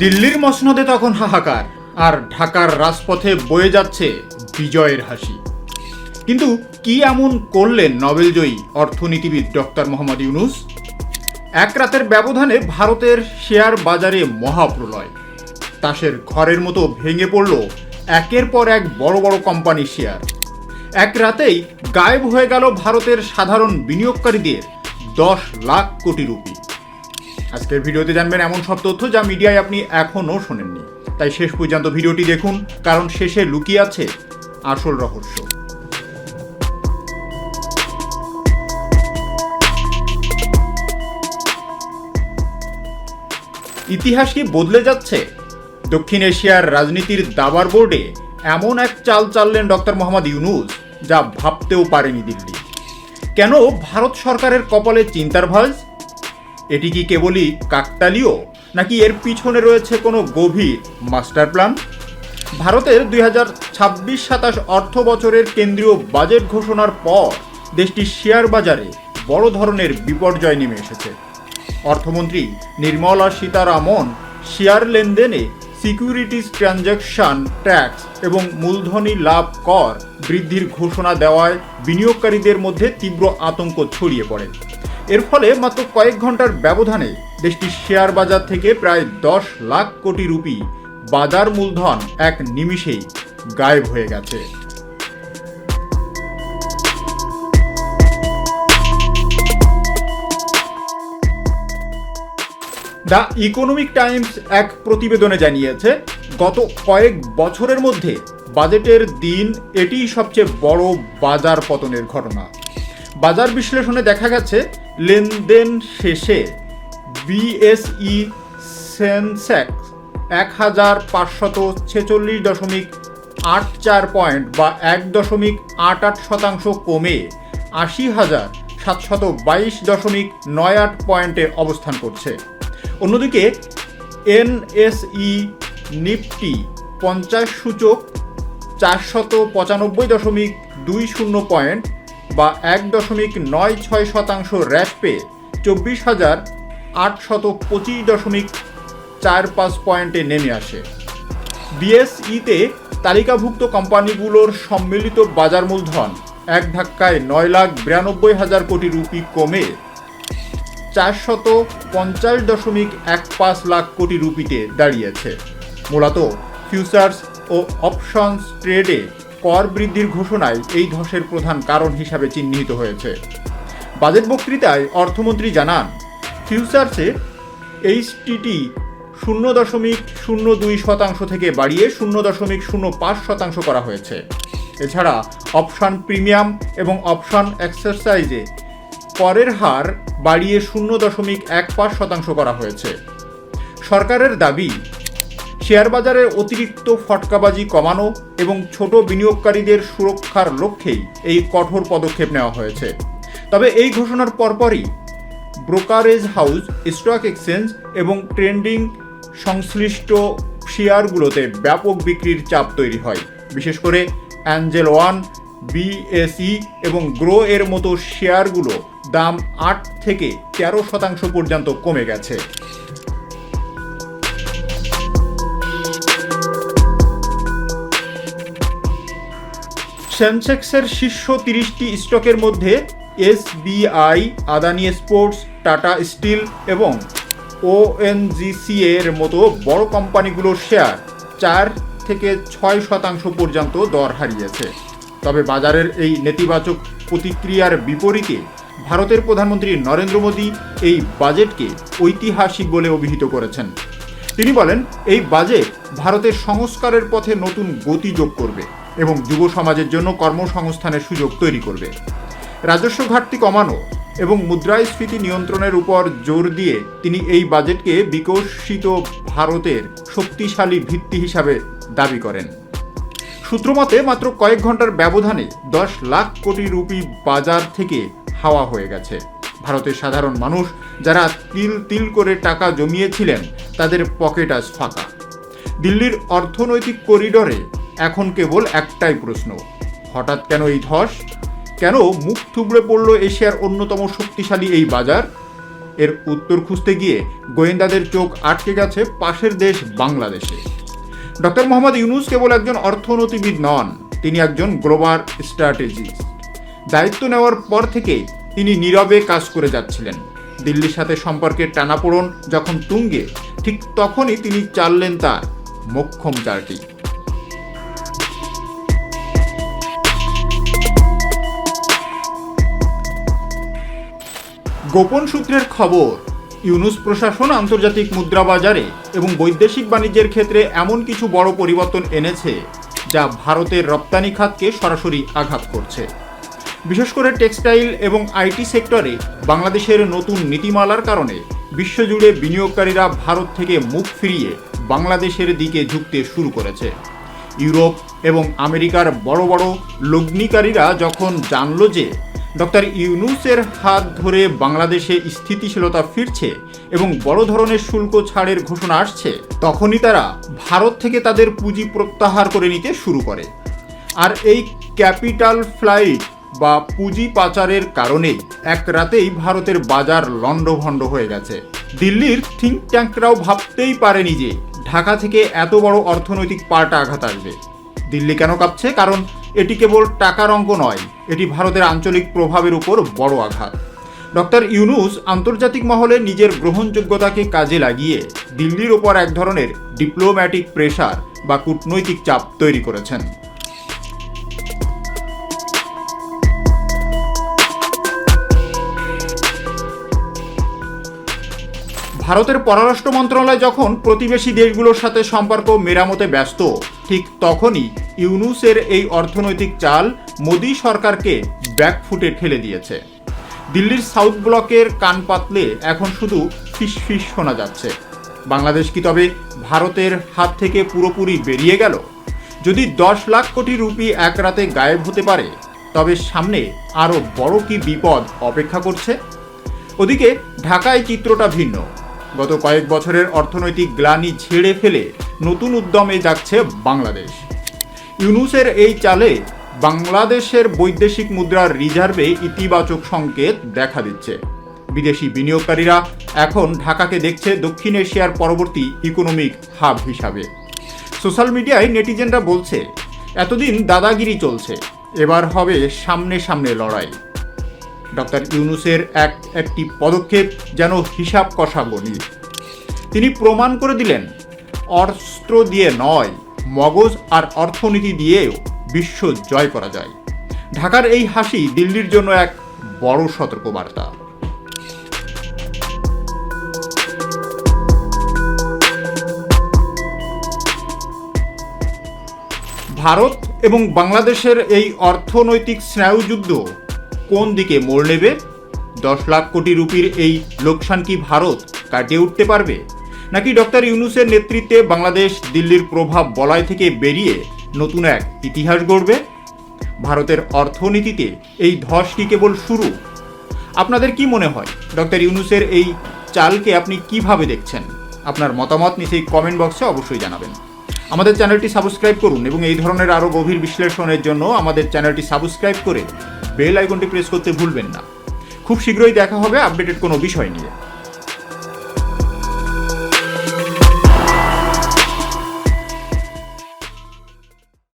দিল্লির মসনদে তখন হাহাকার, আর ঢাকার রাজপথে বয়ে যাচ্ছে বিজয়ের হাসি। কিন্তু কি এমন করলেন নোবেলজয়ী অর্থনীতিবিদ ডক্টর মোহাম্মদ ইউনূস? এক রাতের ব্যবধানে ভারতের শেয়ার বাজারে মহাপ্রলয়। তাসের ঘরের মতো ভেঙে পড়ল একের পর এক বড় বড় কোম্পানির শেয়ার। এক রাতেই গায়েব হয়ে গেল ভারতের সাধারণ বিনিয়োগকারীদের 10 লাখ কোটি রুপি। আজকের ভিডিওতে জানবেন এমন সব তথ্য যা মিডিয়ায় আপনি এখনও শোনেননি। তাই শেষ পর্যন্ত ভিডিওটি দেখুন, কারণ শেষে লুকিয়ে আছে আসল রহস্য। ইতিহাস কি বদলে যাচ্ছে? দক্ষিণ এশিয়ার রাজনীতির দাবার বোর্ডে এমন এক চাল চাললেন ডক্টর মোহাম্মদ ইউনূস যা ভাবতেও পারেনি দিল্লি। কেন ভারত সরকারের কপালে চিন্তার ভাঁজ? এটি কি কেবলই কাকতালীয়, নাকি এর পিছনে রয়েছে কোনো গভীর মাস্টার প্ল্যান? ভারতের 2026-27 অর্থ বছরের কেন্দ্রীয় বাজেট ঘোষণার পর দেশটির শেয়ার বাজারে বড় ধরনের বিপর্যয় নেমে এসেছে। অর্থমন্ত্রী নির্মলা সীতারামন শেয়ার লেনদেনে সিকিউরিটিজ ট্রানজ্যাকশন ট্যাক্স এবং মূলধনী লাভ কর বৃদ্ধির ঘোষণা দেওয়ায় বিনিয়োগকারীদের মধ্যে তীব্র আতঙ্ক ছড়িয়ে পড়ে। এর ফলে মাত্র কয়েক ঘন্টার ব্যবধানে দেশটির শেয়ার বাজার থেকে প্রায় 10 লাখ কোটি রুপি বাজার মূলধন এক নিমিষেই গায়েব হয়ে গেছে। দ্য ইকোনমিক টাইমস এক প্রতিবেদনে জানিয়েছে, গত কয়েক বছরের মধ্যে বাজেটের দিন এটিই সবচেয়ে বড় বাজার পতনের ঘটনা। বাজার বিশ্লেষণে দেখা গেছে, লেনদেন শেষে বিএসই সেন্সেক্স 1546.84 পয়েন্ট বা 1.88% কমে 80,722.98 পয়েন্টে অবস্থান করছে। অন্যদিকে এনএসই নিফটি 50 সূচক 495.20 পয়েন্ট বা 1.96% হ্রাস পেয়ে 24,825.45 পয়েন্টে নেমে আসে। বিএসইতে তালিকাভুক্ত কোম্পানিগুলোর সম্মিলিত বাজার মূলধন এক ধাক্কায় 9,92,000 কোটি রুপি কমে 450.15 লাখ কোটি রুপিতে দাঁড়িয়েছে। মূলত ফিউচার্স ও অপশনস ট্রেডে কর বৃদ্ধির ঘোষণায় এই ধসের প্রধান কারণ হিসাবে চিহ্নিত হয়েছে। বাজেট বক্তৃতায় অর্থমন্ত্রী জানান, ফিউচার্সে এইচটিটি 0.02% থেকে বাড়িয়ে 0.05% করা হয়েছে। এছাড়া অপশন প্রিমিয়াম এবং অপশন এক্সারসাইজে করের হার বাড়িয়ে 0.15% করা হয়েছে। সরকারের দাবি, শেয়ার বাজারের অতিরিক্ত ফটকাবাজি কমানো এবং ছোট বিনিয়োগকারীদের সুরক্ষার লক্ষ্যেই এই কঠোর পদক্ষেপ নেওয়া হয়েছে। তবে এই ঘোষণার পরপরই ব্রোকারেজ হাউস, স্টক এক্সচেঞ্জ এবং ট্রেডিং সংশ্লিষ্ট শেয়ারগুলোতে ব্যাপক বিক্রির চাপ তৈরি হয়। বিশেষ করে অ্যাঞ্জেল ওয়ান, বিএসই এবং গ্রো এর মতো শেয়ারগুলো দাম 8 থেকে 13% পর্যন্ত কমে গেছে। সেন্সেক্সের শীর্ষ 30টি স্টকের মধ্যে SBI, Adani sports, Tata steel এবং ওএনজিসি এর মতো বড় কোম্পানিগুলোর শেয়ার 4 থেকে 6% পর্যন্ত দর হারিয়েছে। তবে বাজারের এই নেতিবাচক প্রতিক্রিয়ার বিপরীতে ভারতের প্রধানমন্ত্রী নরেন্দ্র মোদী এই বাজেটকে ঐতিহাসিক বলে অভিহিত করেছেন। তিনি বলেন, এই বাজেট ভারতের সংস্কারের পথে নতুন গতি যোগ করবে এবং যুব সমাজের জন্য কর্মসংস্থানের সুযোগ তৈরি করবে। রাজস্ব ঘাটতি কমানো এবং মুদ্রাস্ফীতি নিয়ন্ত্রণের উপর জোর দিয়ে তিনি এই বাজেটকে বিকশিত ভারতের শক্তিশালী ভিত্তি হিসাবে দাবি করেন। সূত্রমতে মাত্র কয়েক ঘন্টার ব্যবধানে 10 লাখ কোটি রুপি বাজার থেকে হাওয়া হয়ে গেছে। ভারতের সাধারণ মানুষ যারা তিল তিল করে টাকা জমিয়েছিলেন, তাদের পকেট আজ ফাঁকা। দিল্লির অর্থনৈতিক করিডরে এখন কেবল একটাই প্রশ্ন, হঠাৎ কেন এই ধস? কেন মুখ থুবড়ে পড়ল এশিয়ার অন্যতম শক্তিশালী এই বাজার? এর উত্তর খুঁজতে গিয়ে গোয়েন্দাদের চোখ আটকে গেছে পাশের দেশ বাংলাদেশে। ডক্টর মোহাম্মদ ইউনূস কেবল একজন অর্থনীতিবিদ নন, তিনি একজন গ্লোবাল স্ট্র্যাটেজিস্ট। দায়িত্ব নেওয়ার পর থেকে তিনি নীরবে কাজ করে যাচ্ছিলেন। দিল্লির সাথে সম্পর্কের টানাপোড়েন যখন তুঙ্গে, ঠিক তখনই তিনি চাললেন তার মোক্ষম চালটি। গোপন সূত্রের খবর, ইউনূস প্রশাসন আন্তর্জাতিক মুদ্রা বাজারে এবং বৈদেশিক বাণিজ্যের ক্ষেত্রে এমন কিছু বড় পরিবর্তন এনেছে যা ভারতের রপ্তানি খাতকে সরাসরি আঘাত করছে। বিশেষ করে টেক্সটাইল এবং আইটি সেক্টরে বাংলাদেশের নতুন নীতিমালার কারণে বিশ্বজুড়ে বিনিয়োগকারীরা ভারত থেকে মুখ ফিরিয়ে বাংলাদেশের দিকে ঝুঁকতে শুরু করেছে। ইউরোপ এবং আমেরিকার বড় বড় লগ্নিকারীরা যখন জানল যে ডক্টর ইউনূসের হাত ধরে বাংলাদেশে স্থিতিশীলতা ফিরছে এবং বড় ধরনের শুল্ক ছাড়ের ঘোষণা আসছে, তখনই তারা ভারত থেকে তাদের পুঁজি প্রত্যাহার করে নিতে শুরু করে। আর এই ক্যাপিটাল ফ্লাইট বা পুঁজি পাচারের কারণেই এক রাতেই ভারতের বাজার লণ্ডভণ্ড হয়ে গেছে। দিল্লির থিঙ্ক ট্যাঙ্করাও ভাবতেই পারেনি যে ঢাকা থেকে এত বড় অর্থনৈতিক পাল্টা আঘাত আসবে। দিল্লি কেন কাঁপছে? কারণ এটি কেবল টাকার অঙ্ক নয়, এটি ভারতের আঞ্চলিক প্রভাবের উপর বড় আঘাত। ডক্টর ইউনূস আন্তর্জাতিক মহলে নিজের গ্রহণযোগ্যতাকে কাজে লাগিয়ে দিল্লির ওপর এক ধরনের ডিপ্লোম্যাটিক প্রেশার বা কূটনৈতিক চাপ তৈরি করেছেন। ভারতের পররাষ্ট্র মন্ত্রণালয় যখন প্রতিবেশী দেশগুলোর সাথে সম্পর্ক মেরামতে ব্যস্ত, ঠিক তখনই ইউনূসের এই অর্থনৈতিক চাল মোদী সরকারকে ব্যাকফুটে ঠেলে দিয়েছে। দিল্লির সাউথ ব্লকের কান পাতলে এখন শুধু ফিসফিস শোনা যাচ্ছে। বাংলাদেশ কি তবে ভারতের হাত থেকে পুরোপুরি বেরিয়ে গেল? যদি 10 লাখ কোটি রুপি এক রাতে গায়েব হতে পারে, তবে সামনে আরও বড় কি বিপদ অপেক্ষা করছে? ওদিকে ঢাকায় চিত্রটা ভিন্ন। গত কয়েক বছরের অর্থনৈতিক গ্লানি ঝেড়ে ফেলে নতুন উদ্যমে যাচ্ছে বাংলাদেশ। ইউনূসের এই চালে বাংলাদেশের বৈদেশিক মুদ্রার রিজার্ভে ইতিবাচক সংকেত দেখা দিচ্ছে। বিদেশি বিনিয়োগকারীরা এখন ঢাকাকে দেখছে দক্ষিণ এশিয়ার পরবর্তী ইকোনমিক হাব হিসাবে। সোশ্যাল মিডিয়ায় নেটিজেনরা বলছে, এতদিন দাদাগিরি চলছে, এবার হবে সামনে সামনে লড়াই। ডক্টর ইউনূসের একটি পদক্ষেপ যেন হিসাব কষা গণিত। তিনি প্রমাণ করে দিলেন, অস্ত্র দিয়ে নয়, মগজ আর অর্থনীতি দিয়েও বিশ্ব জয় করা যায়। ঢাকার এই হাসি দিল্লির জন্য এক বড় সতর্কবার্তা। ভারত এবং বাংলাদেশের এই অর্থনৈতিক স্নায়ুযুদ্ধ কোন দিকে মোড় নেবে? 10 লাখ কোটি রুপির এই লোকসান কি ভারত কাটিয়ে উঠতে পারবে, নাকি ডক্টর ইউনূসের নেতৃত্বে বাংলাদেশ দিল্লির প্রভাব বলয় থেকে বেরিয়ে নতুন এক ইতিহাস গড়বে? ভারতের অর্থনীতিতে এই ধস কি কেবল শুরু? আপনাদের কি মনে হয়, ডক্টর ইউনূসের এই চালকে আপনি কিভাবে দেখছেন? আপনার মতামত নিচেই কমেন্ট বক্সে অবশ্যই জানাবেন। আমাদের চ্যানেলটি সাবস্ক্রাইব করুন এবং এই ধরনের আরও গভীর বিশ্লেষণের জন্য আমাদের চ্যানেলটি সাবস্ক্রাইব করে বেল আইকনটি প্রেস করতে ভুলবেন না। খুব শীঘ্রই দেখা হবে আপডেটেড কোনো বিষয় নিয়ে।